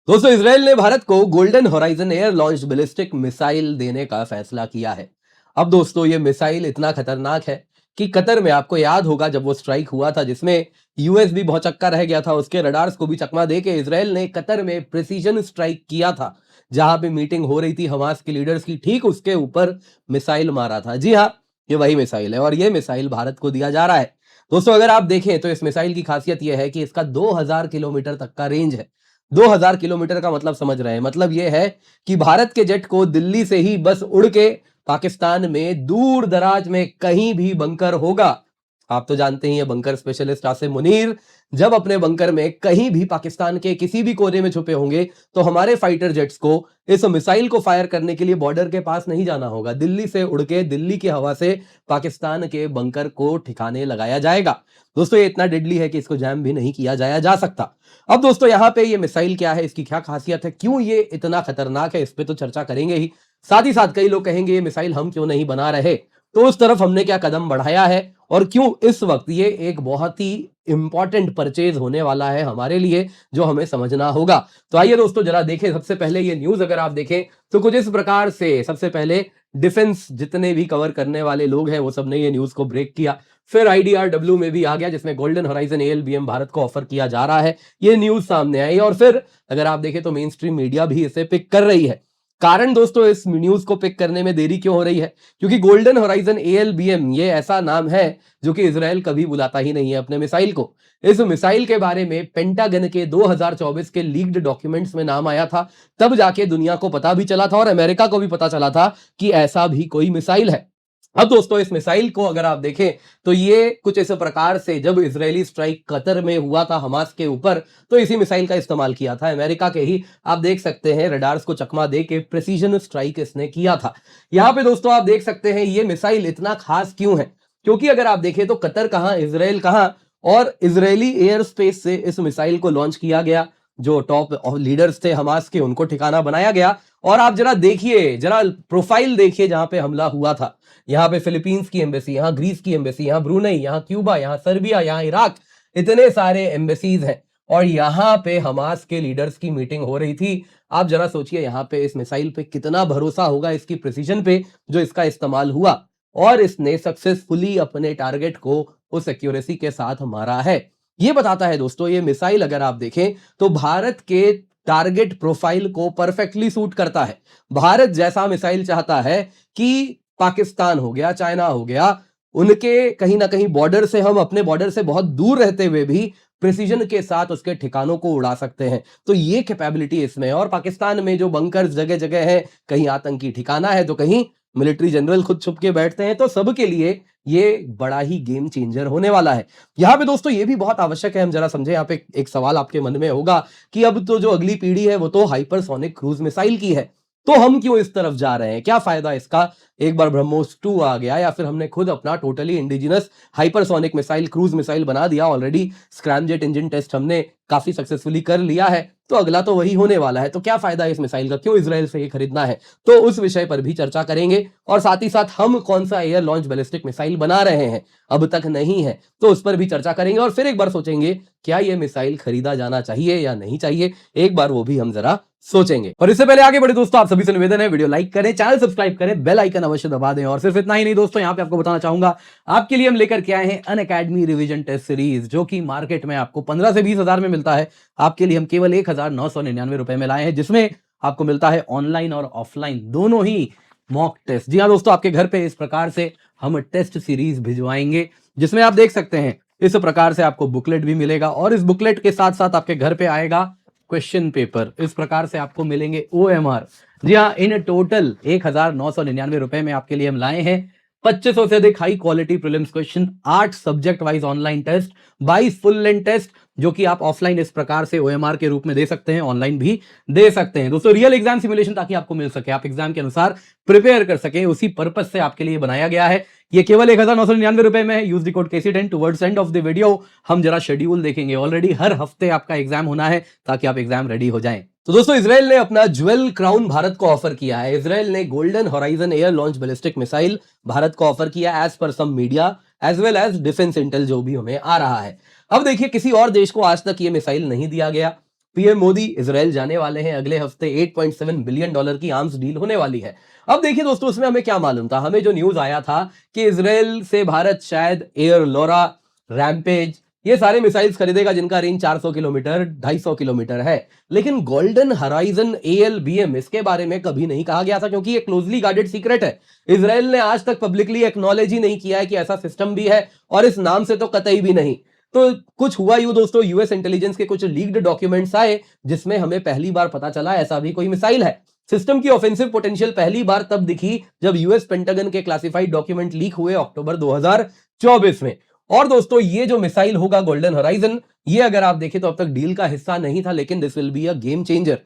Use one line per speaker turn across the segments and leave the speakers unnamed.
दोस्तों, इसराइल ने भारत को golden horizon air launched ballistic missile देने का फैसला किया है। अब दोस्तों, ये मिसाइल इतना खतरनाक है कि कतर में आपको याद होगा जब वो स्ट्राइक हुआ था जिसमें यूएस भी भौचक्का रह गया था, उसके रडार्स को भी चकमा दे के इसराइल ने कतर में प्रिसीजन स्ट्राइक किया था। जहां पे मीटिंग हो रही थी हमास के लीडर्स की, ठीक उसके ऊपर मिसाइल मारा था। जी हाँ, ये वही मिसाइल है और ये मिसाइल भारत को दिया जा रहा है। दोस्तों, अगर आप देखें तो इस मिसाइल की खासियत यह है कि इसका 2000 किलोमीटर तक का रेंज है। 2000 किलोमीटर का मतलब समझ रहे हैं, मतलब यह है कि भारत के जेट को दिल्ली से ही बस उड़ के पाकिस्तान में दूर दराज में कहीं भी बंकर होगा। आप तो जानते ही हैं बंकर स्पेशलिस्ट आसिम मुनीर, जब अपने बंकर में कहीं भी पाकिस्तान के किसी भी कोने में छुपे होंगे तो हमारे फाइटर जेट्स को इस मिसाइल को फायर करने के लिए बॉर्डर के पास नहीं जाना होगा। दिल्ली से उड़ के दिल्ली की हवा से पाकिस्तान के बंकर को ठिकाने लगाया जाएगा। दोस्तों, ये इतना डेडली है कि इसको जैम भी नहीं किया जा सकता। अब दोस्तों, यहां पे ये मिसाइल क्या है, इसकी क्या खासियत है, क्यों ये इतना खतरनाक है, इस पे तो चर्चा करेंगे ही। साथ ही साथ कई लोग कहेंगे ये मिसाइल हम क्यों नहीं बना रहे, तो उस तरफ हमने क्या कदम बढ़ाया है और क्यों इस वक्त ये एक बहुत ही इंपॉर्टेंट परचेज होने वाला है हमारे लिए, जो हमें समझना होगा। तो आइए दोस्तों जरा देखें। सबसे पहले ये न्यूज अगर आप देखें तो कुछ इस प्रकार से, सबसे पहले डिफेंस जितने भी कवर करने वाले लोग हैं वो सबने ये न्यूज को ब्रेक किया। फिर आईडीआरडब्ल्यू में भी आ गया जिसमें गोल्डन होराइजन एएलबीएम भारत को ऑफर किया जा रहा है, ये न्यूज सामने आई। और फिर अगर आप देखें तो मेन स्ट्रीम मीडिया भी इसे पिक कर रही है। कारण दोस्तों, इस न्यूज को पिक करने में देरी क्यों हो रही है, क्योंकि गोल्डन होराइजन एएलबीएम ये ऐसा नाम है जो कि इसराइल कभी बुलाता ही नहीं है अपने मिसाइल को। इस मिसाइल के बारे में पेंटागन के 2024 के लीक्ड डॉक्यूमेंट्स में नाम आया था, तब जाके दुनिया को पता भी चला था और अमेरिका को भी पता चला था कि ऐसा भी कोई मिसाइल है। अब दोस्तों, इस मिसाइल को अगर आप देखें तो ये कुछ इस प्रकार से, जब इजरायली स्ट्राइक कतर में हुआ था हमास के ऊपर, तो इसी मिसाइल का इस्तेमाल किया था अमेरिका के ही। आप देख सकते हैं रडार्स को चकमा दे के प्रिसीजन स्ट्राइक इसने किया था। यहां पे दोस्तों आप देख सकते हैं ये मिसाइल इतना खास क्यों है, क्योंकि अगर आप देखें तो कतर कहां, इसराइल कहां, और इजरायली एयर स्पेस से इस मिसाइल को लॉन्च किया गया। जो टॉप लीडर्स थे हमास के, उनको ठिकाना बनाया गया। और आप जरा देखिए, जरा प्रोफाइल देखिए जहां पे हमला हुआ था। यहाँ पे फिलीपींस की एम्बेसी, यहाँ ग्रीस की एम्बेसी, यहाँ ब्रुनई, यहाँ क्यूबा, यहाँ सर्बिया, यहाँ इराक, इतने सारे एम्बेसीज हैं और यहाँ पे हमास के लीडर्स की मीटिंग हो रही थी। आप जरा सोचिए यहाँ पे इस मिसाइल पे कितना भरोसा होगा इसकी प्रिसीजन पे जो इसका इस्तेमाल हुआ, और इसने सक्सेसफुली अपने टारगेट को उस एक्यूरेसी के साथ मारा है। ये बताता है दोस्तों, ये मिसाइल अगर आप देखें तो भारत के टारगेट प्रोफाइल को परफेक्टली सूट करता है। भारत जैसा मिसाइल चाहता है कि पाकिस्तान हो गया, चाइना हो गया, उनके कहीं ना कहीं बॉर्डर से, हम अपने बॉर्डर से बहुत दूर रहते हुए भी प्रिसीजन के साथ उसके ठिकानों को उड़ा सकते हैं। तो ये कैपेबिलिटी इसमें है। और पाकिस्तान में जो बंकर्स जगह जगह है, कहीं आतंकी ठिकाना है तो कहीं मिलिट्री जनरल खुद छुप के बैठते हैं, तो सबके लिए ये बड़ा ही गेम चेंजर होने वाला है। यहाँ पे दोस्तों ये भी बहुत आवश्यक है हम जरा समझे। यहाँ पे एक सवाल आपके मन में होगा कि अब तो जो अगली पीढ़ी है वो तो हाइपरसोनिक क्रूज मिसाइल की है, तो हम क्यों इस तरफ जा रहे हैं, क्या फायदा इसका। एक बार ब्रह्मोस 2 आ गया या फिर हमने खुद अपना totally indigenous hypersonic missile, cruise missile बना दिया ऑलरेडी। स्क्रैमजेट इंजन टेस्ट हमने काफी सक्सेसफुली कर लिया है, तो अगला तो वही होने वाला है। तो क्या फायदा है इस मिसाइल का, क्यों इजराइल से ये खरीदना है, तो उस विषय पर भी चर्चा करेंगे। और साथ ही साथ हम कौन सा एयर लॉन्च बैलिस्टिक मिसाइल बना रहे हैं, अब तक नहीं है, तो उस पर भी चर्चा करेंगे। और फिर एक बार सोचेंगे क्या ये मिसाइल खरीदा जाना चाहिए या नहीं चाहिए, एक बार वो भी हम जरा सोचेंगे। और इससे पहले आगे बढ़े दोस्तों, आप सभी से निवेदन है वीडियो लाइक करें, चैनल सब्सक्राइब करें, बेल आइकन अवश्य दबा दें। और सिर्फ इतना ही नहीं दोस्तों, यहां पे आपको बताना चाहूंगा आपके लिए हम लेकर के आए हैं अनअकैडमी रिवीजन टेस्ट सीरीज, जो कि मार्केट में आपको 15 से 20 हजार में मिलता है। आपके लिए हम केवल 1999 रुपए में लाए हैं, जिसमें आपको मिलता है ऑनलाइन और ऑफलाइन दोनों ही मॉक टेस्ट। जी हाँ दोस्तों, आपके घर पे इस प्रकार से हम टेस्ट सीरीज भिजवाएंगे, जिसमें आप देख सकते हैं इस प्रकार से आपको बुकलेट भी मिलेगा और इस बुकलेट के साथ साथ आपके घर पे आएगा क्वेश्चन पेपर। इस प्रकार से आपको मिलेंगे ओएमआर। जी हाँ, इन टोटल 1999 रुपए में आपके लिए हम लाए हैं 2500 से अधिक high quality prelims question, 8 subject wise online test, 22 full length test, जो कि आप ऑफलाइन इस प्रकार से ओएमआर के रूप में दे सकते हैं, ऑनलाइन भी दे सकते हैं दोस्तों। रियल एग्जाम सिमुलेशन ताकि आपको मिल सके, आप एग्जाम के अनुसार प्रिपेयर कर सके, उसी पर्पज से आपके लिए बनाया गया है। ये केवल 1999 रुपए में है। Use the code KC10 towards end of the video हम जरा शेड्यूल देखेंगे। ऑलरेडी हर हफ्ते आपका एग्जाम होना है ताकि आप एग्जाम रेडी हो जाएं। तो दोस्तों, इसराइल ने अपना ज्वेल क्राउन भारत को ऑफर किया है। इसराइल ने golden horizon air launch ballistic missile Bharat को ऑफर किया as per some media as well as defence intel जो भी हमें आ रहा है। अब देखिए, किसी और देश को आज तक ये मिसाइल नहीं दिया गया। पीएम मोदी इजराइल जाने वाले हैं अगले हफ्ते। 8.7 बिलियन डॉलर की आर्म्स डील होने वाली है। अब देखिए दोस्तों, उसमें हमें क्या मालूम था? हमें जो न्यूज आया था कि इजराइल से भारत शायद एयर लोरा, रैम्पेज, ये सारे मिसाइल्स खरीदेगा जिनका रेंज 400 किलोमीटर, 250 किलोमीटर है। लेकिन गोल्डन हराइजन ALBM, इसके बारे में कभी नहीं कहा गया था, क्योंकि ये क्लोजली गार्डेड सीक्रेट है। इजराइल ने आज तक पब्लिकली एक्नॉलेज ही नहीं किया है कि ऐसा सिस्टम भी है, और इस नाम से तो कतई भी नहीं। तो कुछ हुआ यूं दोस्तों, यूएस इंटेलिजेंस के कुछ लीक्ड डॉक्यूमेंट्स आए जिसमें हमें पहली बार पता चला ऐसा भी कोई मिसाइल है। सिस्टम की ऑफेंसिव पोटेंशियल पहली बार तब दिखी जब यूएस पेंटागन के क्लासिफाइड डॉक्यूमेंट लीक हुए अक्टूबर 2024 में। और दोस्तों, ये जो मिसाइल होगा गोल्डन होराइजन, ये अगर आप देखें तो अब तक डील का हिस्सा नहीं था, लेकिन this will be a game changer.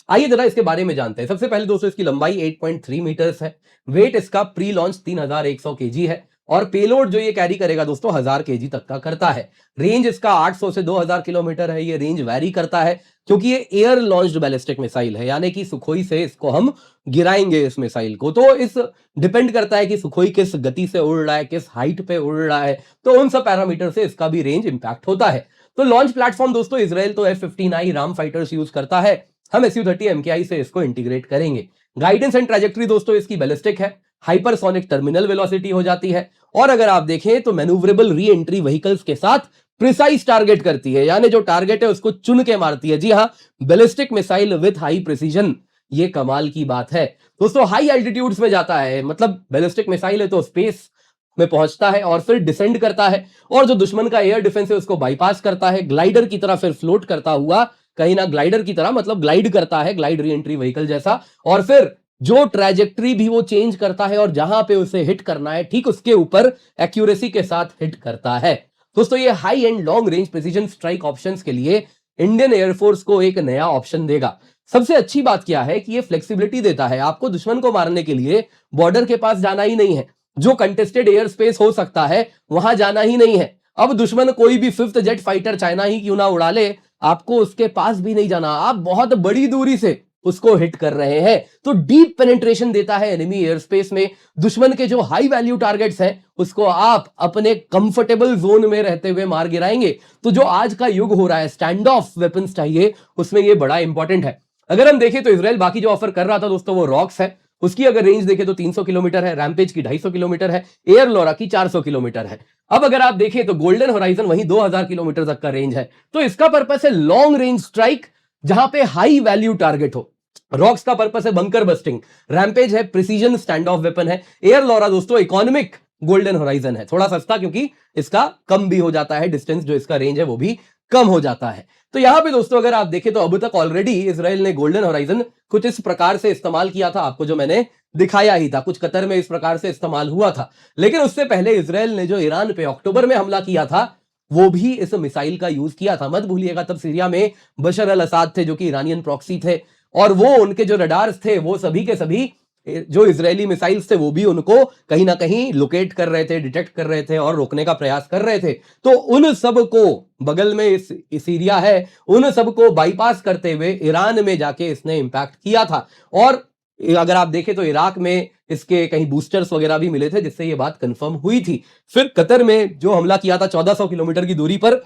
आइए जरा इसके बारे में जानते हैं। सबसे पहले दोस्तों, इसकी लंबाई 8.3 मीटर्स है। वेट इसका प्री लॉन्च 3100 केजी है, और पेलोड जो ये कैरी करेगा दोस्तों 1000 केजी तक का करता है। रेंज इसका 800 से 2000 किलोमीटर है। ये रेंज वैरी करता है क्योंकि ये एयर लॉन्च्ड बैलिस्टिक मिसाइल है, यानी कि सुखोई से इसको हम गिराएंगे इस मिसाइल को। तो इस डिपेंड करता है कि सुखोई किस गति से उड़ रहा है, किस हाइट पे उड़ रहा है, तो उन सब पैरामीटर से इसका भी रेंज इंपैक्ट होता है। तो लॉन्च प्लेटफॉर्म दोस्तों, इजराइल तो F-15I राम फाइटर्स यूज करता है, हम Su-30 MKI से इसको इंटीग्रेट करेंगे। गाइडेंस एंड ट्रैजेक्टरी दोस्तों इसकी बैलिस्टिक है, हाइपरसोनिक टर्मिनल वेलोसिटी हो जाती है, और अगर आप देखें तो मैन्यूवरेबल री एंट्री व्हीकल्स के साथ प्रिसाइज टारगेट करती है, यानी जो टारगेट है उसको चुन के मारती है। जी हां, ballistic missile with high precision, ये कमाल की बात है दोस्तों। हाई एल्टीट्यूड्स में जाता है, मतलब बैलिस्टिक मिसाइल है तो स्पेस में पहुंचता है और फिर डिसेंड करता है, और जो दुश्मन का एयर डिफेंस है उसको बाईपास करता है, ग्लाइडर की तरह फिर फ्लोट करता हुआ, कहीं ना ग्लाइडर की तरह मतलब ग्लाइड करता है, ग्लाइड री एंट्री व्हीकल जैसा, और फिर जो ट्रैजेक्टरी भी वो चेंज करता है और जहां पे उसे हिट करना है ठीक उसके ऊपर एक्यूरेसी के साथ हिट करता है। दोस्तों, ये high and long range precision strike options के लिए इंडियन एयरफोर्स को एक नया ऑप्शन देगा। सबसे अच्छी बात क्या है कि ये फ्लेक्सिबिलिटी देता है, आपको दुश्मन को मारने के लिए बॉर्डर के पास जाना ही नहीं है, जो कंटेस्टेड एयर स्पेस हो सकता है वहां जाना ही नहीं है। अब दुश्मन कोई भी 5th जेट फाइटर चाइना ही क्यों ना उड़ा ले, आपको उसके पास भी नहीं जाना, आप बहुत बड़ी दूरी से उसको हिट कर रहे हैं। तो डीप पेनिट्रेशन देता है एनिमी एयर स्पेस में। दुश्मन के जो हाई वैल्यू टारगेट्स हैं उसको आप अपने कंफर्टेबल जोन में रहते हुए मार गिराएंगे। तो जो आज का युग हो रहा है, स्टैंड ऑफ वेपन्स चाहिए, उसमें ये बड़ा इंपॉर्टेंट है। अगर हम देखें तो इजराइल बाकी जो ऑफर कर रहा था दोस्तों वो रॉक्स है, उसकी अगर रेंज देखें तो 300 किलोमीटर है, रैम्पेज की 250 किलोमीटर है, एयर लोरा की 400 किलोमीटर है। अब अगर आप देखें तो गोल्डन होराइजन वही 2000 किलोमीटर तक का रेंज है। तो इसका पर्पस है लॉन्ग रेंज स्ट्राइक जहां पे हाई वैल्यू टारगेट हो। रॉक्स का पर्पस है बंकर बस्टिंग, रैम्पेज है प्रिसीजन स्टैंड ऑफ वेपन है, एयर लोरा दोस्तों इकोनॉमिक गोल्डन होराइजन है, थोड़ा सस्ता क्योंकि इसका कम भी हो जाता है, डिस्टेंस जो इसका रेंज है वो भी कम हो जाता है। तो यहां पे दोस्तों अगर आप देखें तो अब तक ऑलरेडी इजराइल ने गोल्डन होराइजन कुछ इस प्रकार से इस्तेमाल किया था, आपको जो मैंने दिखाया ही था, कुछ कतर में इस प्रकार से इस्तेमाल हुआ था। लेकिन उससे पहले इजराइल ने जो ईरान पे अक्टूबर में हमला किया था वो भी इस मिसाइल का यूज किया था। मत भूलिएगा तब सीरिया में बशर अल असाद थे जो कि ईरानियन प्रॉक्सी थे, और वो उनके जो रडार्स थे वो सभी के सभी जो इजरायली मिसाइल्स थे वो भी उनको कहीं ना कहीं लोकेट कर रहे थे, डिटेक्ट कर रहे थे और रोकने का प्रयास कर रहे थे। तो उन सब को, बगल में इस सीरिया है, उन सब को बाईपास करते हुए ईरान में जाके इसने इंपैक्ट किया था। और अगर आप देखें तो इराक में इसके कहीं बूस्टर्स वगैरह भी मिले थे जिससे ये बात कंफर्म हुई थी। फिर कतर में जो हमला किया था 1400 किलोमीटर की दूरी पर,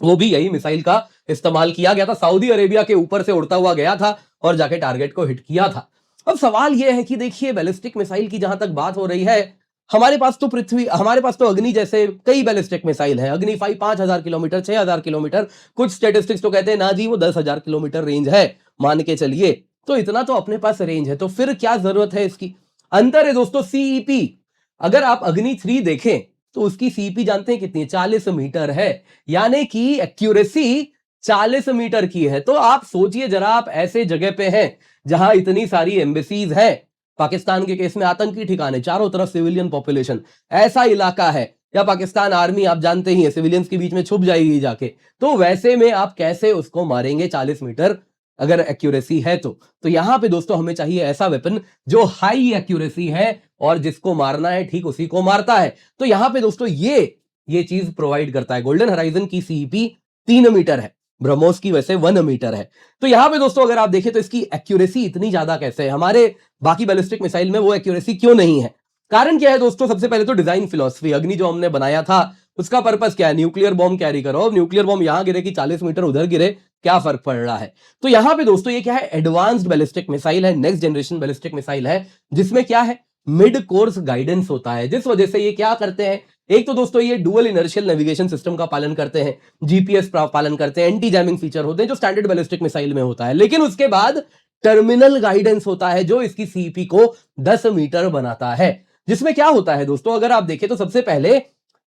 वो भी यही मिसाइल का इस्तेमाल किया गया था। सऊदी अरेबिया के ऊपर से उड़ता हुआ गया था और जाके टारगेट को हिट किया था। अब सवाल यह है कि देखिए बैलिस्टिक मिसाइल की जहां तक बात हो रही है, हमारे पास तो अग्नि जैसे कई बैलिस्टिक मिसाइल हैं। अग्नि 5 5000 किलोमीटर, 6000 किलोमीटर, कुछ स्टेटिस्टिक्स तो कहते हैं ना जी वो 10,000 किलोमीटर रेंज है, मान के चलिए। तो इतना तो अपने पास रेंज है, तो फिर क्या जरूरत है इसकी? अंतर है दोस्तों सीईपी। अगर आप अग्नि 3 देखें तो उसकी सीईपी जानते हैं कितनी? 40 मीटर है, यानी कि एक्यूरेसी 40 मीटर की है। तो आप सोचिए जरा, आप ऐसे जगह पे हैं जहां इतनी सारी एम्बेसीज हैं, पाकिस्तान के केस में आतंकी ठिकाने, चारों तरफ सिविलियन पॉपुलेशन, ऐसा इलाका है, या पाकिस्तान आर्मी आप जानते ही है सिविलियंस के बीच में छुप जाएगी जाके। तो वैसे में आप कैसे उसको मारेंगे 40 मीटर अगर एक्यूरेसी है तो यहां पे दोस्तों हमें चाहिए ऐसा वेपन जो हाई एक्यूरेसी है और जिसको मारना है ठीक उसी को मारता है। तो यहां पे दोस्तों ये चीज प्रोवाइड करता है। गोल्डन होराइजन की सीईपी 3 मीटर है, ब्रह्मोस की वैसे 1 मीटर है। तो यहां पे दोस्तों अगर आप देखें तो इसकी एक्यूरेसी इतनी ज्यादा कैसे है? हमारे बाकी बैलिस्टिक मिसाइल में वो एक्यूरेसी क्यों नहीं है? कारण क्या है दोस्तों? सबसे पहले तो डिजाइन फिलॉसफी। अग्नि जो हमने बनाया था उसका पर्पस क्या है? न्यूक्लियर बॉम्ब कैरी करो। न्यूक्लियर बॉम्ब यहां गिरे कि 40 मीटर उधर गिरे, क्या फर्क पड़ रहा है। तो यहां पे दोस्तों ये क्या है, एडवांस्ड बैलिस्टिक मिसाइल है, नेक्स्ट जनरेशन बैलिस्टिक मिसाइल है, जिसमें क्या है, मिड कोर्स गाइडेंस होता है, जिस वजह से ये क्या करते हैं, एक तो दोस्तों ये डुअल इनर्शियल नेविगेशन सिस्टम का पालन करते हैं, जीपीएस पालन करते हैं, एंटी जैमिंग फीचर होते हैं जो स्टैंडर्ड बैलिस्टिक मिसाइल में होता है, लेकिन उसके बाद टर्मिनल गाइडेंस होता है जो इसकी सीपी को 10 मीटर बनाता है। जिसमें क्या होता है दोस्तों, अगर आप देखें तो सबसे पहले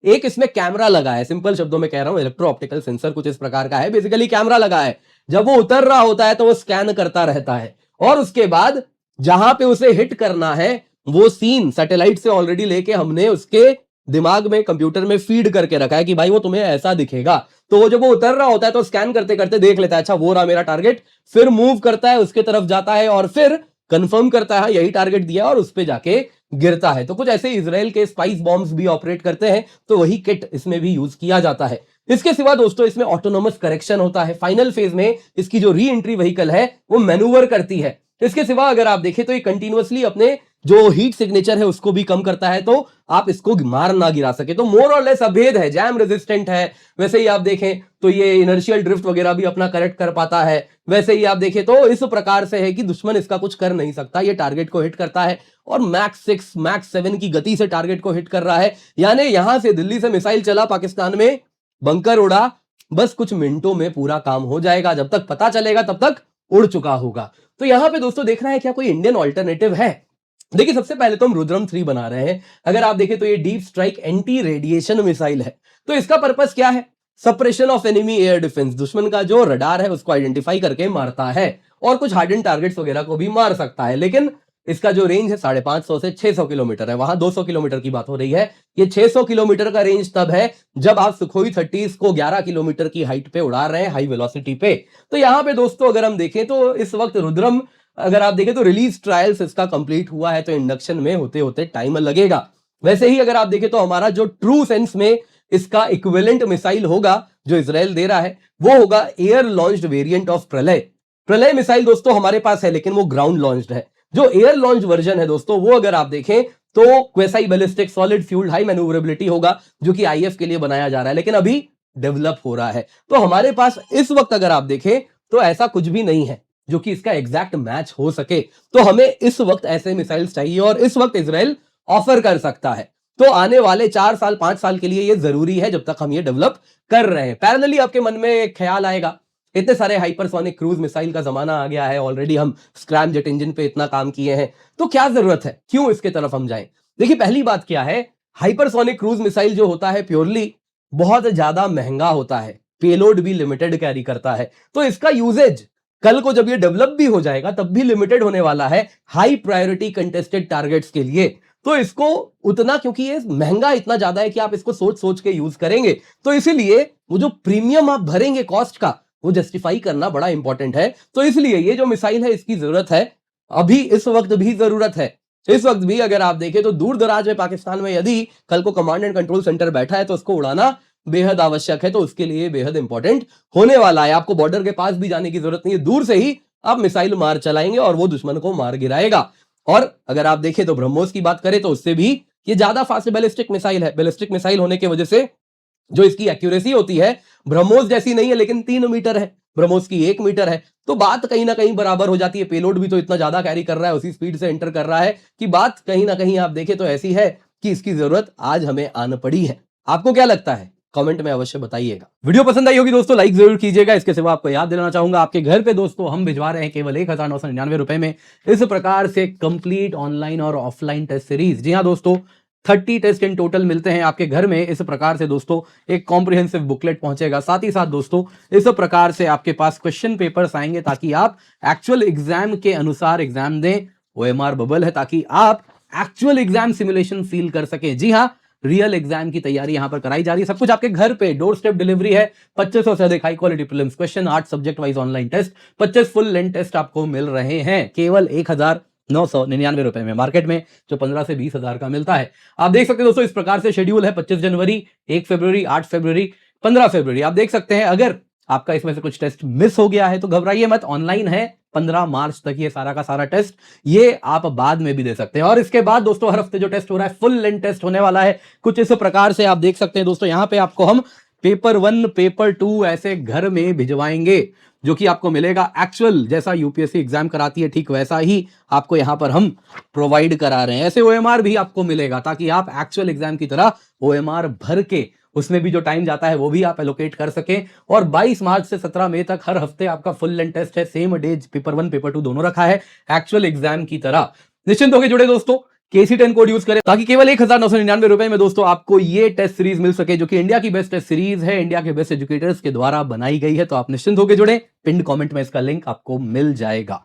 एक इसमें कैमरा लगा है, सिंपल शब्दों में कह रहा हूं, इलेक्ट्रो ऑप्टिकल सेंसर कुछ इस प्रकार का है, बेसिकली कैमरा लगा है, जब वो उतर रहा होता है तो वो स्कैन करता रहता है, और उसके बाद जहां पे उसे हिट करना है वो सीन सैटेलाइट से ऑलरेडी लेके हमने उसके दिमाग में कंप्यूटर में फीड करके रखा है कि भाई वो तुम्हें ऐसा दिखेगा। तो वो जब वो उतर रहा होता है तो स्कैन करते करते देख लेता है, अच्छा वो रहा मेरा टारगेट, फिर मूव करता है, उसके तरफ जाता है और फिर कंफर्म करता है यही टारगेट दिया और उस पे जाके गिरता है। तो कुछ ऐसे इजराइल के स्पाइस बॉम्ब्स भी ऑपरेट करते हैं, तो वही किट इसमें भी यूज किया जाता है। इसके सिवा दोस्तों इसमें ऑटोनोमस करेक्शन होता है, फाइनल फेज में इसकी जो री एंट्री व्हीकल है वो मैनूवर करती है। इसके सिवा अगर आप देखें तो ये कंटिन्यूअसली अपने जो हीट सिग्नेचर है उसको भी कम करता है, तो आप इसको मार ना गिरा सके। तो मोर और लेस अभेद है, जैम रेजिस्टेंट है, वैसे ही आप देखें तो ये इनर्शियल ड्रिफ्ट वगैरह भी अपना करेक्ट कर पाता है, वैसे ही आप देखें तो इस प्रकार से है कि दुश्मन इसका कुछ कर नहीं सकता, ये टारगेट को हिट करता है और मैक्स 6 मैक्स 7 की गति से टारगेट को हिट कर रहा है। यानी यहां से दिल्ली से मिसाइल चला पाकिस्तान में, बंकर उड़ा, बस कुछ मिनटों में पूरा काम हो जाएगा, जब तक पता चलेगा तब तक उड़ चुका होगा। तो यहां पे दोस्तों देखना है क्या कोई इंडियन ऑल्टरनेटिव है। देखिए सबसे पहले तो हम रुद्रम 3 बना रहे हैं, अगर आप देखें तो ये deep strike anti radiation missile है। तो इसका पर्पस क्या है, suppression of enemy air defence, दुश्मन का जो रडार है उसको आइडेंटिफाई करके मारता है और कुछ हार्डन टारगेट्स वगैरह को भी मार सकता है, लेकिन इसका जो रेंज है 550 से 600 किलोमीटर है, वहां 200 किलोमीटर की बात हो रही है। ये 600 किलोमीटर का रेंज तब है जब आप सुखोई 30 को 11 किलोमीटर की हाइट पे उड़ा रहे हैं, हाई वेलोसिटी पे। तो यहां पे दोस्तों अगर हम देखें तो इस वक्त रुद्रम, अगर आप देखें तो रिलीज ट्रायल्स इसका कंप्लीट हुआ है, तो इंडक्शन में होते होते टाइम लगेगा। वैसे ही अगर आप देखें तो हमारा जो ट्रू सेंस में इसका इक्विवेलेंट मिसाइल होगा जो इजराइल दे रहा है, वो होगा एयर लॉन्च्ड वेरिएंट ऑफ प्रलय। प्रलय मिसाइल दोस्तों हमारे पास है, लेकिन वो ग्राउंड लॉन्च्ड है। जो एयर लॉन्च वर्जन है दोस्तों, वो अगर आप देखें तो quasi ballistic solid fuelled high manoeuvrability होगा, जो कि आईएफ के लिए बनाया जा रहा है, लेकिन अभी डेवलप हो रहा है। तो हमारे पास इस वक्त अगर आप देखें तो ऐसा कुछ भी नहीं है जो कि इसका एग्जैक्ट मैच हो सके। तो हमें इस वक्त ऐसे मिसाइल्स चाहिए और इस वक्त इजराइल ऑफर कर सकता है। तो आने वाले 4 साल 5 साल के लिए ये जरूरी है, जब तक हम ये डेवलप कर रहे हैं। पैरेलली आपके मन में एक ख्याल आएगा, इतने सारे हाइपरसोनिक क्रूज मिसाइल का जमाना आ गया है, ऑलरेडी हम स्क्रैम जेट इंजन पे इतना काम किए हैं, तो क्या जरूरत है, क्यों इसके तरफ हम जाएं। देखिए पहली बात क्या है, हाइपरसोनिक क्रूज मिसाइल जो होता है प्योरली बहुत ज्यादा महंगा होता है, पेलोड भी लिमिटेड कैरी करता है, तो इसका यूजेज कल को जब ये डेवलप भी हो जाएगा तब भी लिमिटेड होने वाला है हाई प्रायोरिटी कंटेस्टेड टारगेट्स के लिए। तो इसको उतना, क्योंकि ये महंगा इतना ज्यादा है कि आप इसको सोच सोच के यूज करेंगे, तो इसीलिए वो जो प्रीमियम आप भरेंगे कॉस्ट का, वो जस्टिफाई करना बड़ा इंपॉर्टेंट है। तो इसलिए ये जो मिसाइल है इसकी जरूरत है, अभी इस वक्त भी जरूरत है। इस वक्त भी अगर आप देखें तो दूर दराज में पाकिस्तान में यदि कल को कमांड एंड कंट्रोल सेंटर बैठा है तो उसको उड़ाना बेहद आवश्यक है, तो उसके लिए बेहद इंपॉर्टेंट होने वाला है। आपको बॉर्डर के पास भी जाने की जरूरत नहीं है, दूर से ही आप मिसाइल मार चलाएंगे और वो दुश्मन को मार गिराएगा। और अगर आप देखें तो ब्रह्मोस की बात करें तो उससे भी ये ज्यादा फास्ट बैलिस्टिक मिसाइल है। बैलिस्टिक मिसाइल होने की वजह से जो इसकी एक्यूरेसी होती है ब्रह्मोस जैसी नहीं है, लेकिन 3 मीटर है, ब्रह्मोस की 1 मीटर है, तो बात कहीं ना कहीं बराबर हो जाती है। पेलोड भी तो इतना ज्यादा कैरी कर रहा है, उसी स्पीड से एंटर कर रहा है कि बात कहीं ना कहीं आप देखें तो ऐसी है कि इसकी जरूरत आज हमें आन पड़ी है। आपको क्या लगता है, कमेंट में अवश्य बताइएगा। वीडियो पसंद आई होगी दोस्तों लाइक जरूर कीजिएगा। इसके सिवा आपको याद दिलाना चाहूंगा, आपके घर पे दोस्तों हम भिजवा रहे हैं केवल 1999 रुपए में इस प्रकार से कंप्लीट ऑनलाइन और ऑफलाइन टेस्ट सीरीज। जी हाँ दोस्तों, 30 टेस्ट इन टोटल मिलते हैं आपके घर में। इस प्रकार से दोस्तों एक कॉम्प्रिहेंसिव बुकलेट पहुंचेगा, साथ ही साथ दोस्तों इस प्रकार से आपके पास क्वेश्चन पेपर्स आएंगे ताकि आप एक्चुअल एग्जाम के अनुसार एग्जाम दें। OMR बबल है ताकि आप एक्चुअल एग्जाम सिमुलेशन फील कर सके। जी हाँ, रियल एग्जाम की तैयारी यहां पर कराई जा रही है, सब कुछ आपके घर पे डोर स्टेप डिलीवरी है। 2500 से अधिक high quality prelims question, 8 subject wise online test, 25 full length test आपको मिल रहे हैं केवल 1999 रुपए में, मार्केट में जो 15 से 20 हजार का मिलता है। आप देख सकते हैं दोस्तों इस प्रकार से शेड्यूल है, 25 जनवरी, 1 फरवरी, 8 फरवरी, 15 फरवरी। आप देख सकते हैं अगर आपका इसमें से कुछ टेस्ट मिस हो गया है तो घबराइए मत, ऑनलाइन है 15 मार्च तक ये सारा का सारा टेस्ट, ये आप बाद में भी दे सकते हैं। और इसके बाद दोस्तों हर हफ्ते जो टेस्ट हो रहा है फुल लेंथ टेस्ट होने वाला है। कुछ इस प्रकार से आप देख सकते हैं दोस्तों, यहां पे आपको हम पेपर 1 पेपर 2 ऐसे घर में भिजवाएंगे। जो कि आपको मिलेगा एक्चुअल जैसा यूपीएससी एग्जाम कराती है ठीक वैसा ही आपको यहां पर हम प्रोवाइड करा रहे हैं। ऐसे ओएमआर भी आपको मिलेगा ताकि आप एक्चुअल एग्जाम की तरह ओएमआर भर के उसमें भी जो टाइम जाता है वो भी आप एलोकेट कर सकें। और 22 मार्च से 17 मई तक हर हफ्ते आपका फुल लेंथ टेस्ट है, सेम डेज पेपर 1 पेपर 2 दोनों रखा है एक्चुअल एग्जाम की तरह। निश्चिंत होकर जुड़े दोस्तों, KC10 कोड यूज करें ताकि केवल 1999 रुपए में दोस्तों आपको ये टेस्ट सीरीज मिल सके जो कि इंडिया की बेस्ट टेस्ट सीरीज है, इंडिया के बेस्ट एजुकेटर्स के द्वारा बनाई गई है। तो आप निश्चिंत होकर जुड़े, पिन कमेंट में इसका लिंक आपको मिल जाएगा।